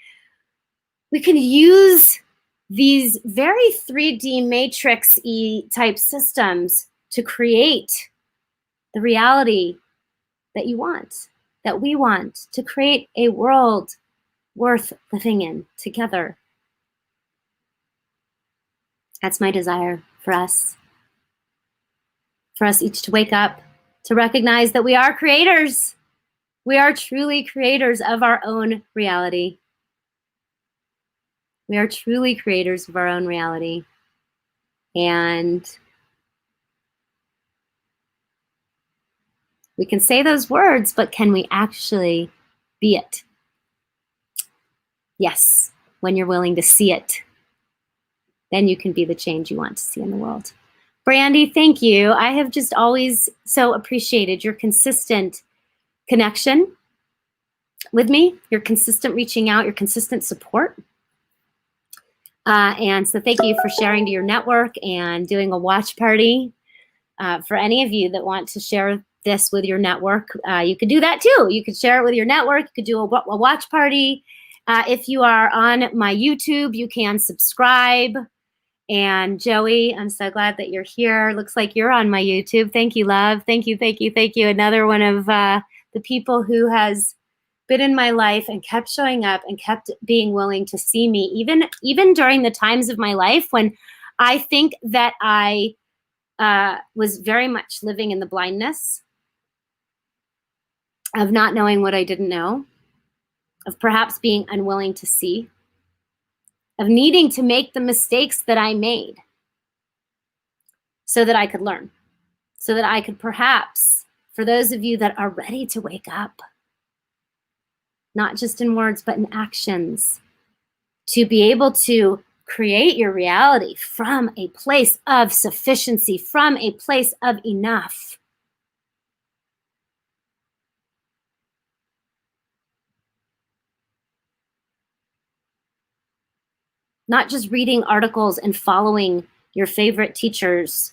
we can use these very 3D matrix-y type systems to create the reality that you want, that we want, to create a world worth living in together. That's my desire for us each to wake up, to recognize that we are creators. We are truly creators of our own reality. We are truly creators of our own reality. And we can say those words, but can we actually be it? Yes, when you're willing to see it, then you can be the change you want to see in the world. Brandy, thank you. I have just always so appreciated your consistent connection with me, your consistent reaching out, your consistent support. And so thank you for sharing to your network and doing a watch party. For any of you that want to share this with your network, you could do that too. You could share it with your network. You could do a watch party. If you are on my YouTube, you can subscribe. And Joey, I'm so glad that you're here. Looks like you're on my YouTube. Thank you, love. Thank you, thank you, thank you. Another one of the people who has been in my life and kept showing up and kept being willing to see me, even during the times of my life when I think that I was very much living in the blindness of not knowing what I didn't know, of perhaps being unwilling to see, of needing to make the mistakes that I made so that I could learn, so that I could perhaps, for those of you that are ready to wake up, not just in words, but in actions, to be able to create your reality from a place of sufficiency, from a place of enough. Not just reading articles and following your favorite teachers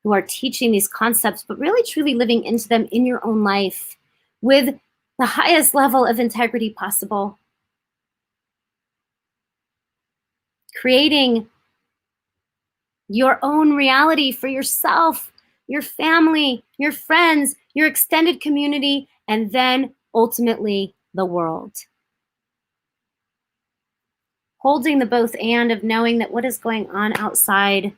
who are teaching these concepts, but really truly living into them in your own life with the highest level of integrity possible. Creating your own reality for yourself, your family, your friends, your extended community, and then ultimately the world. Holding the both and of knowing that what is going on outside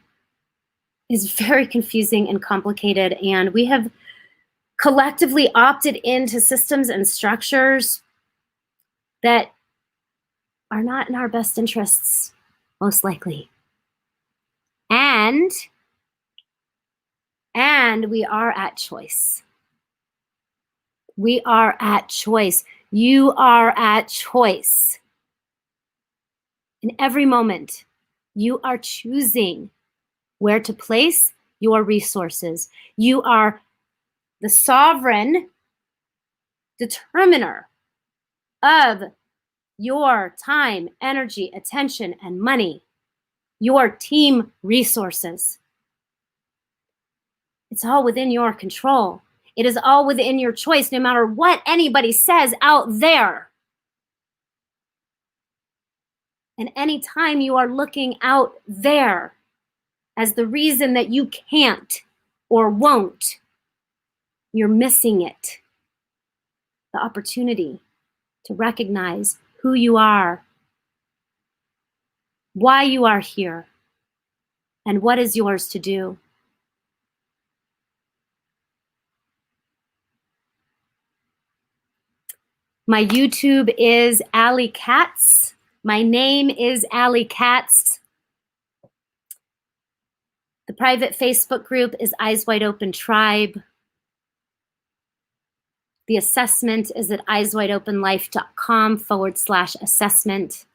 is very confusing and complicated, and we have collectively opted into systems and structures that are not in our best interests, most likely. And we are at choice. We are at choice. You are at choice. In every moment, you are choosing where to place your resources. You are the sovereign determiner of your time, energy, attention, and money, your team resources. It's all within your control. It is all within your choice, no matter what anybody says out there. And anytime you are looking out there as the reason that you can't or won't, you're missing it. The opportunity to recognize who you are, why you are here, and what is yours to do. My YouTube is Allie Katz. My name is Allie Katz. The private Facebook group is Eyes Wide Open Tribe. The assessment is at eyeswideopenlife.com/assessment.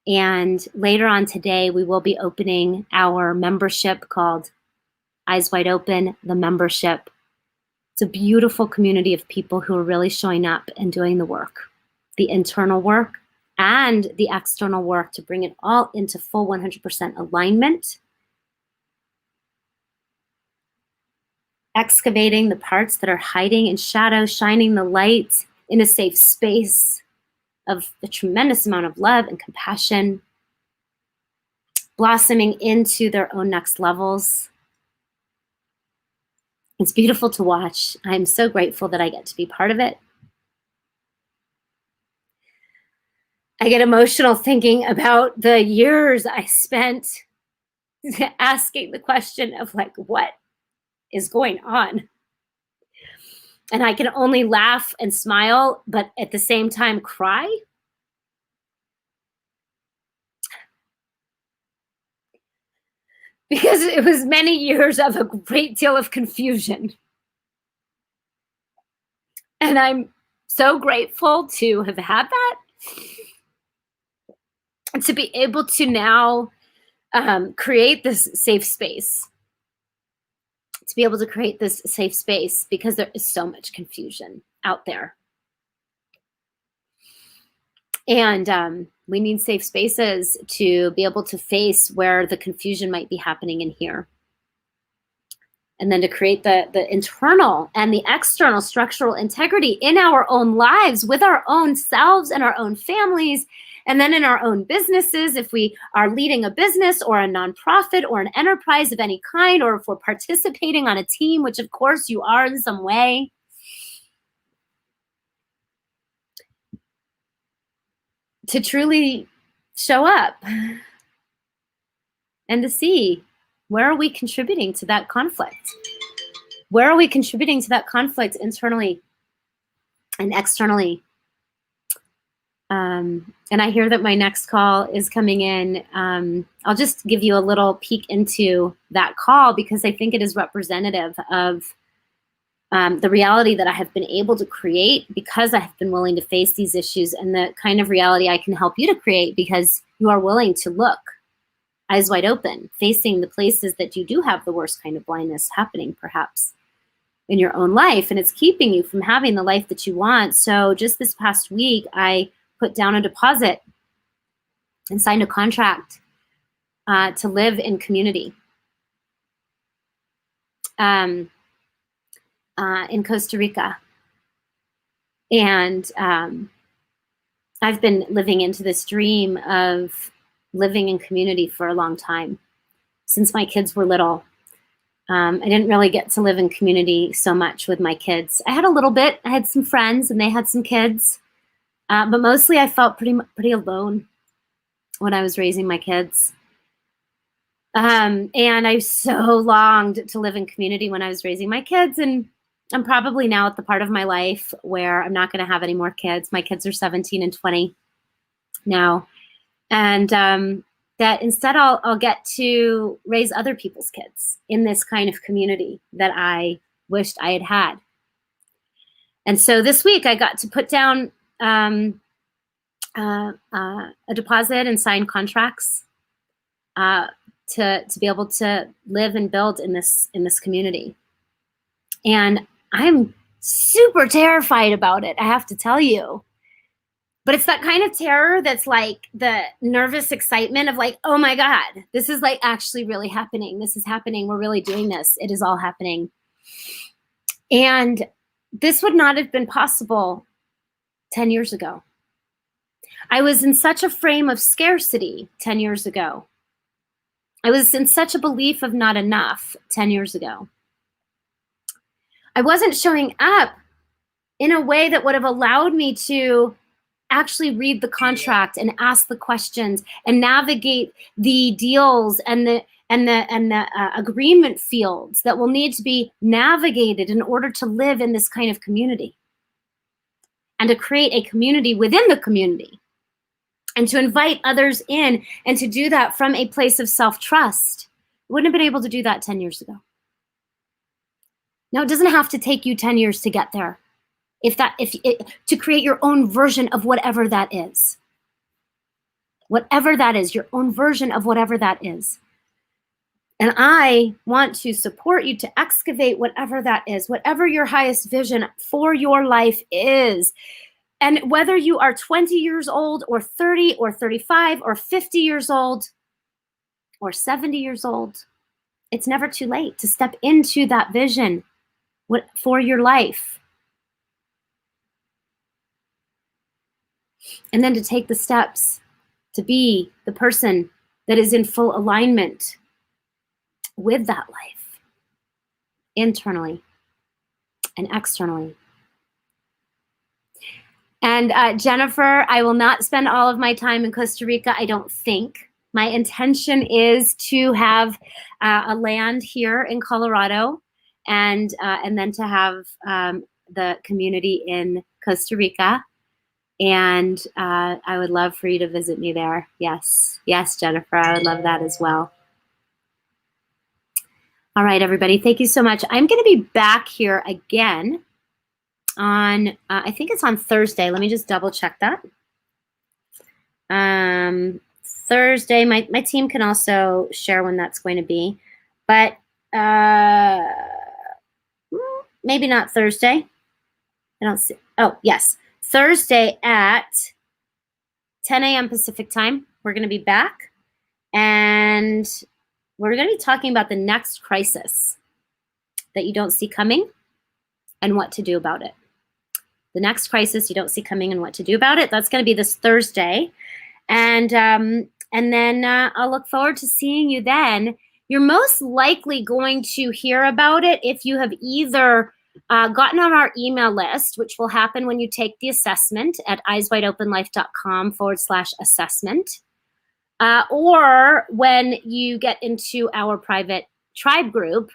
And later on today, we will be opening our membership called Eyes Wide Open, the membership. It's a beautiful community of people who are really showing up and doing the work, the internal work and the external work to bring it all into full 100% alignment, excavating the parts that are hiding in shadow, shining the light in a safe space of a tremendous amount of love and compassion, blossoming into their own next levels. It's beautiful to watch. I'm so grateful that I get to be part of it. I get emotional thinking about the years I spent asking the question of like, what is going on? And I can only laugh and smile, but at the same time cry. Because it was many years of a great deal of confusion. And I'm so grateful to have had that. And to be able to now create this safe space. To be able to create this safe space because there is so much confusion out there. And we need safe spaces to be able to face where the confusion might be happening in here. And then to create the internal and the external structural integrity in our own lives with our own selves and our own families. And then in our own businesses, if we are leading a business or a nonprofit or an enterprise of any kind, or if we're participating on a team, which of course you are in some way. To truly show up and to see, where are we contributing to that conflict? Where are we contributing to that conflict internally and externally? And I hear that my next call is coming in. I'll just give you a little peek into that call because I think it is representative of the reality that I have been able to create because I have been willing to face these issues, and the kind of reality I can help you to create because you are willing to look eyes wide open, facing the places that you do have the worst kind of blindness happening perhaps in your own life, and it's keeping you from having the life that you want. So just this past week, I put down a deposit and signed a contract to live in community in Costa Rica. And I've been living into this dream of living in community for a long time, since my kids were little. I didn't really get to live in community so much with my kids. I had a little bit. I had some friends and they had some kids. But mostly I felt pretty alone when I was raising my kids. And I so longed to live in community when I was raising my kids. And I'm probably now at the part of my life where I'm not going to have any more kids. My kids are 17 and 20 now. And that instead I'll get to raise other people's kids in this kind of community that I wished I had had. And so this week I got to put down a deposit and sign contracts to be able to live and build in this community. And I'm super terrified about it, I have to tell you. But it's that kind of terror that's like the nervous excitement of like, oh my God, this is like actually really happening. This is happening. We're really doing this. It is all happening. And this would not have been possible 10 years ago. I was in such a frame of scarcity 10 years ago. I was in such a belief of not enough 10 years ago. I wasn't showing up in a way that would have allowed me to actually read the contract and ask the questions and navigate the deals and the agreement fields that will need to be navigated in order to live in this kind of community and to create a community within the community and to invite others in and to do that from a place of self-trust. I wouldn't have been able to do that 10 years ago. Now, it doesn't have to take you 10 years to get there. To create your own version of whatever that is. whatever that is, your own version of whatever that is. And I want to support you to excavate whatever that is, whatever your highest vision for your life is. And whether you are 20 years old or 30 or 35 or 50 years old or 70 years old, it's never too late to step into that vision for your life. And then to take the steps to be the person that is in full alignment with that life, internally and externally. And Jennifer, I will not spend all of my time in Costa Rica, I don't think. My intention is to have a land here in Colorado, and then to have the community in Costa Rica. And I would love for you to visit me there. Yes, Jennifer, I would love that as well. All right, everybody, thank you so much. I'm going to be back here again on, I think it's on Thursday. Let me just double check that. Thursday, my team can also share when that's going to be, but maybe not Thursday. I don't see, oh, yes. Thursday at 10 a.m. Pacific time, we're going to be back, and we're going to be talking about the next crisis that you don't see coming and what to do about it. The next crisis you don't see coming and what to do about it. That's going to be this Thursday. And then I'll look forward to seeing you then. You're most likely going to hear about it if you have either gotten on our email list, which will happen when you take the assessment at eyeswideopenlife.com/assessment. Or when you get into our private tribe group.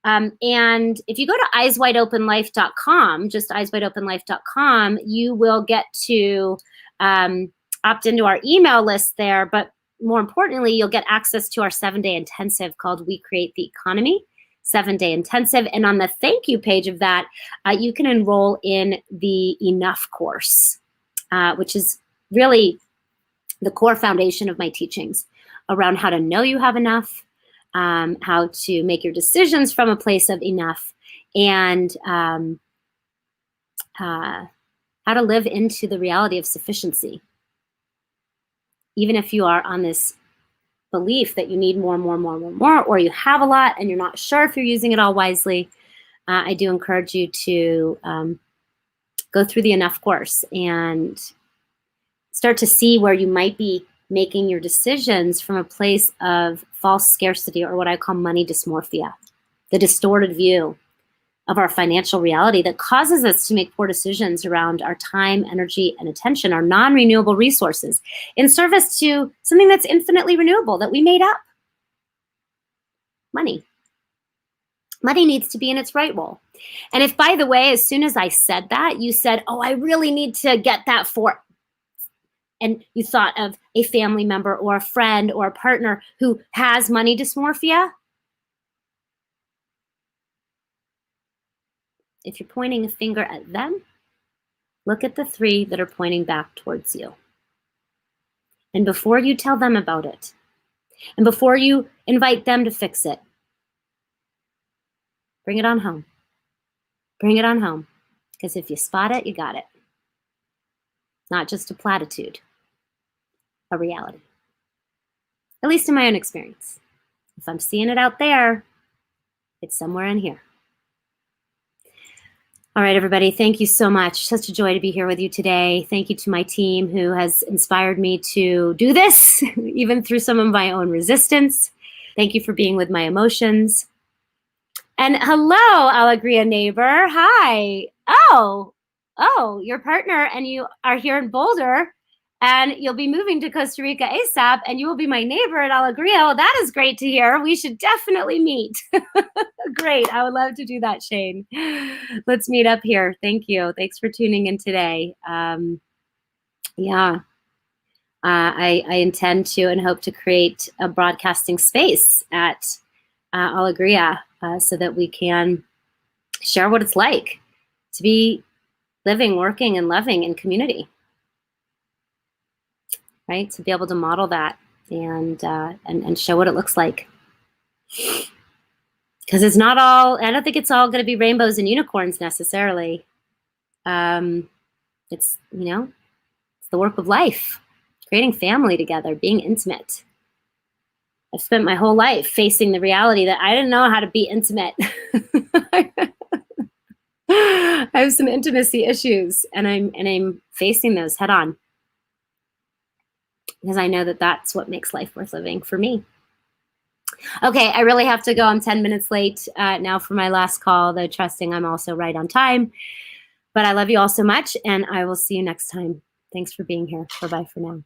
And if you go to eyeswideopenlife.com, just eyeswideopenlife.com, you will get to opt into our email list there. But more importantly, you'll get access to our 7-day intensive called We Create the Economy, 7-day intensive. And on the thank you page of that, you can enroll in the Enough course, which is really the core foundation of my teachings around how to know you have enough, how to make your decisions from a place of enough, and how to live into the reality of sufficiency. Even if you are on this belief that you need more, or you have a lot and you're not sure if you're using it all wisely, I do encourage you to go through the Enough course and start to see where you might be making your decisions from a place of false scarcity, or what I call money dysmorphia, the distorted view of our financial reality that causes us to make poor decisions around our time, energy, and attention, our non-renewable resources, in service to something that's infinitely renewable that we made up. Money. Money needs to be in its right role. And if, by the way, as soon as I said that, you said, oh, I really need to get that for, and you thought of a family member or a friend or a partner who has money dysmorphia, if you're pointing a finger at them, look at the 3 that are pointing back towards you. And before you tell them about it, and before you invite them to fix it, bring it on home. Bring it on home. Because if you spot it, you got it. Not just a platitude, a reality. At least in my own experience. If I'm seeing it out there, it's somewhere in here. All right, everybody, thank you so much. Such a joy to be here with you today. Thank you to my team who has inspired me to do this, even through some of my own resistance. Thank you for being with my emotions. And hello, Alegria neighbor. Hi. Oh, your partner, and you are here in Boulder, and you'll be moving to Costa Rica ASAP, and you will be my neighbor at Alegria. Well, that is great to hear. We should definitely meet. Great. I would love to do that, Shane. Let's meet up here. Thank you. Thanks for tuning in today. I intend to and hope to create a broadcasting space at Alegria so that we can share what it's like to be living, working, and loving in community. right? To be able to model that and show what it looks like. Because it's not all, I don't think it's all going to be rainbows and unicorns necessarily. It's, you know, it's the work of life, creating family together, being intimate. I've spent my whole life facing the reality that I didn't know how to be intimate. I have some intimacy issues, and I'm facing those head on. Because I know that that's what makes life worth living for me. Okay, I really have to go. I'm 10 minutes late now for my last call, though trusting I'm also right on time. But I love you all so much, and I will see you next time. Thanks for being here. Bye-bye for now.